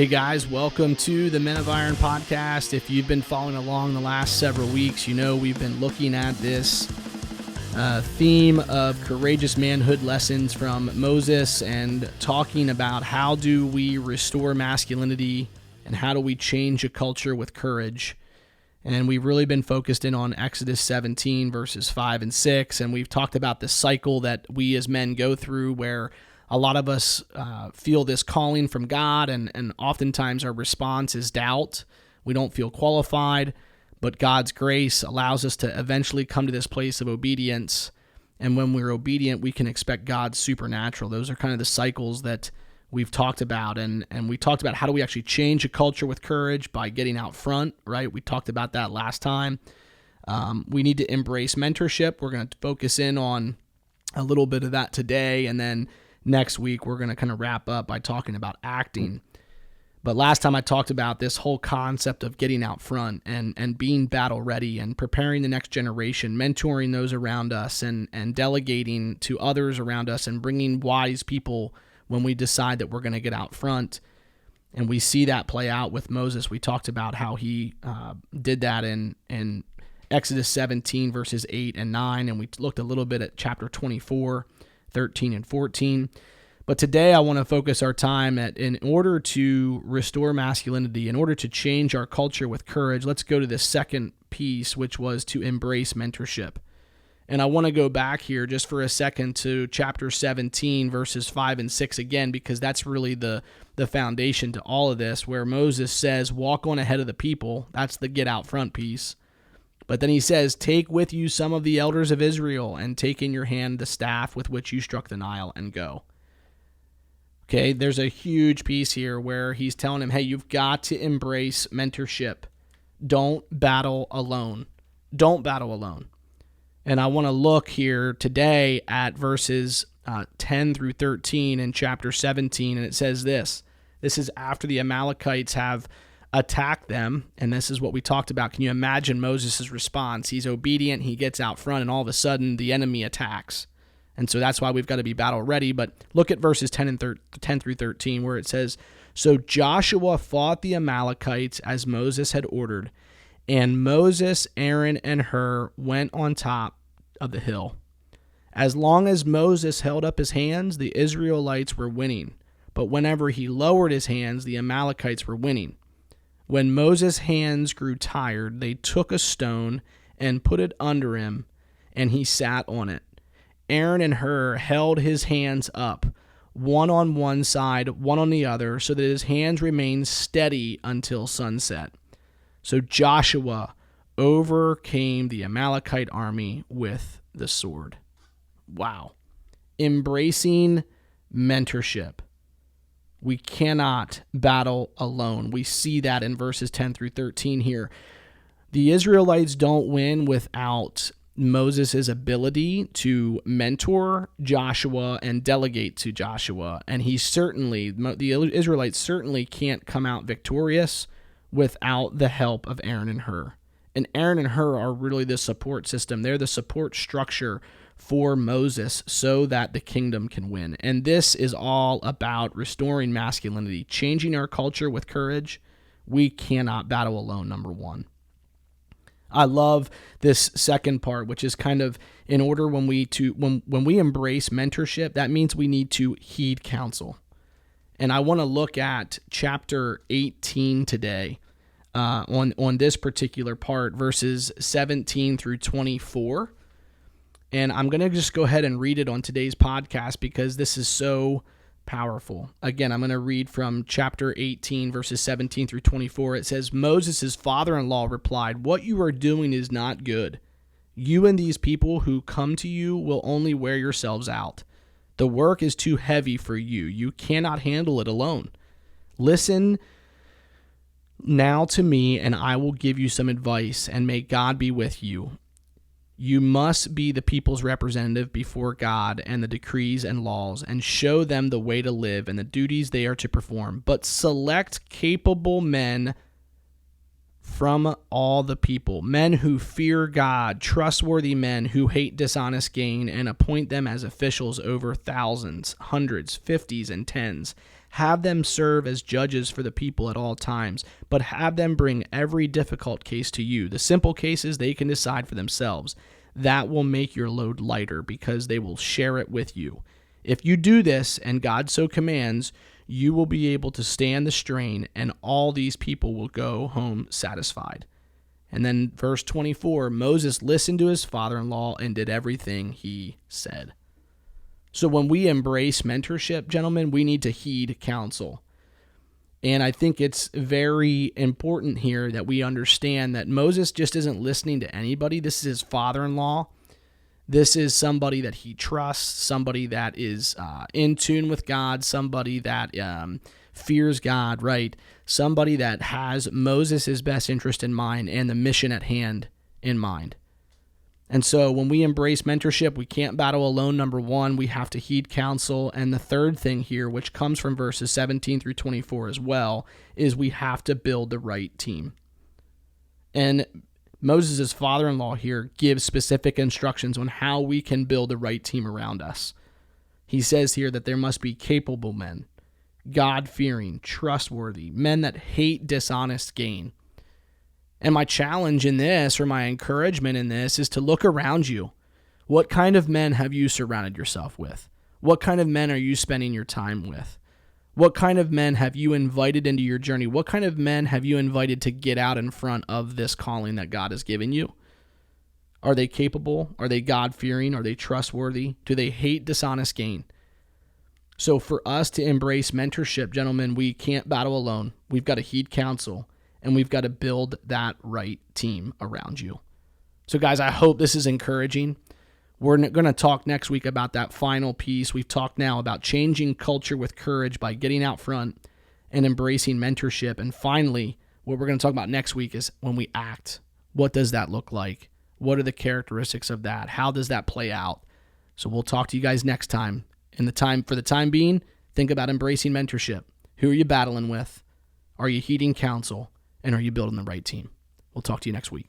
Hey guys, welcome to the Men of Iron podcast. If you've been following along the last several weeks, you know we've been looking at this theme of courageous manhood lessons from Moses and talking about how do we restore masculinity and how do we change a culture with courage. And we've really been focused in on Exodus 17 verses 5 and 6, and we've talked about the cycle that we as men go through where a lot of us feel this calling from God, and oftentimes our response is doubt. We don't feel qualified, but God's grace allows us to eventually come to this place of obedience. And when we're obedient, we can expect God's supernatural. Those are kind of the cycles that we've talked about. And we talked about how do we actually change a culture with courage by getting out front, right? We talked about that last time. We need to embrace mentorship. We're going to focus in on a little bit of that today, and then next week, we're going to kind of wrap up by talking about acting. But last time I talked about this whole concept of getting out front and being battle ready and preparing the next generation, mentoring those around us and delegating to others around us and bringing wise people when we decide that we're going to get out front. And we see that play out with Moses. We talked about how he did that in Exodus 17 verses 8 and 9, and we looked a little bit at chapter 24, 13 and 14. But today I want to focus our time at, in order to restore masculinity, in order to change our culture with courage, let's go to the second piece, which was to embrace mentorship. And I want to go back here just for a second to chapter 17, verses 5 and 6 again, because that's really the foundation to all of this, where Moses says, walk on ahead of the people. That's the get out front piece. But then he says, take with you some of the elders of Israel and take in your hand the staff with which you struck the Nile and go. Okay, there's a huge piece here where he's telling him, hey, you've got to embrace mentorship. Don't battle alone. Don't battle alone. And I want to look here today at verses 10 through 13 in chapter 17, and it says this. This is after the Amalekites have attack them, and this is what we talked about. Can you imagine Moses' response? He's obedient, he gets out front, and all of a sudden the enemy attacks. And so that's why we've got to be battle ready. But look at verses 10 through 13, where it says, so Joshua fought the Amalekites as Moses had ordered, and Moses, Aaron, and Hur went on top of the hill. As long as Moses held up his hands, the Israelites were winning. But whenever he lowered his hands, the Amalekites were winning. When Moses' hands grew tired, they took a stone and put it under him, and he sat on it. Aaron and Hur held his hands up, one on one side, one on the other, so that his hands remained steady until sunset. So Joshua overcame the Amalekite army with the sword. Wow. Embracing mentorship. We cannot battle alone. We see that in verses 10 through 13 here. The Israelites don't win without Moses' ability to mentor Joshua and delegate to Joshua. And the Israelites certainly can't come out victorious without the help of Aaron and Hur. And Aaron and Hur are really the support system. They're the support structure for Moses so that the kingdom can win. And this is all about restoring masculinity, changing our culture with courage. We cannot battle alone, number one. I love this second part, which is kind of in order when we embrace mentorship, that means we need to heed counsel. And I want to look at chapter 18 today on this particular part, verses 17 through 24. And I'm going to just go ahead and read it on today's podcast because this is so powerful. Again, I'm going to read from chapter 18, verses 17 through 24. It says, Moses' father-in-law replied, what you are doing is not good. You and these people who come to you will only wear yourselves out. The work is too heavy for you. You cannot handle it alone. Listen now to me, and I will give you some advice, and may God be with you. You must be the people's representative before God and the decrees and laws, and show them the way to live and the duties they are to perform. But select capable men from all the people, men who fear God, trustworthy men who hate dishonest gain, and appoint them as officials over thousands, hundreds, fifties, and tens. Have them serve as judges for the people at all times, but have them bring every difficult case to you. The simple cases they can decide for themselves. That will make your load lighter because they will share it with you. If you do this, and God so commands, you will be able to stand the strain, and all these people will go home satisfied. And then verse 24, Moses listened to his father-in-law and did everything he said. So when we embrace mentorship, gentlemen, we need to heed counsel. And I think it's very important here that we understand that Moses just isn't listening to anybody. This is his father-in-law. This is somebody that he trusts, somebody that is in tune with God, somebody that fears God, right? Somebody that has Moses' best interest in mind and the mission at hand in mind. And so when we embrace mentorship, we can't battle alone, number one. We have to heed counsel. And the third thing here, which comes from verses 17 through 24 as well, is we have to build the right team. And Moses' father-in-law here gives specific instructions on how we can build the right team around us. He says here that there must be capable men, God-fearing, trustworthy, men that hate dishonest gain. And my challenge in this, or my encouragement in this, is to look around you. What kind of men have you surrounded yourself with? What kind of men are you spending your time with? What kind of men have you invited into your journey? What kind of men have you invited to get out in front of this calling that God has given you? Are they capable? Are they God-fearing? Are they trustworthy? Do they hate dishonest gain? So for us to embrace mentorship, gentlemen, we can't battle alone. We've got to heed counsel, and we've got to build that right team around you. So guys, I hope this is encouraging. We're going to talk next week about that final piece. We've talked now about changing culture with courage by getting out front and embracing mentorship. And finally, what we're going to talk about next week is when we act. What does that look like? What are the characteristics of that? How does that play out? So we'll talk to you guys next time. For the time being, think about embracing mentorship. Who are you battling with? Are you heeding counsel? And are you building the right team? We'll talk to you next week.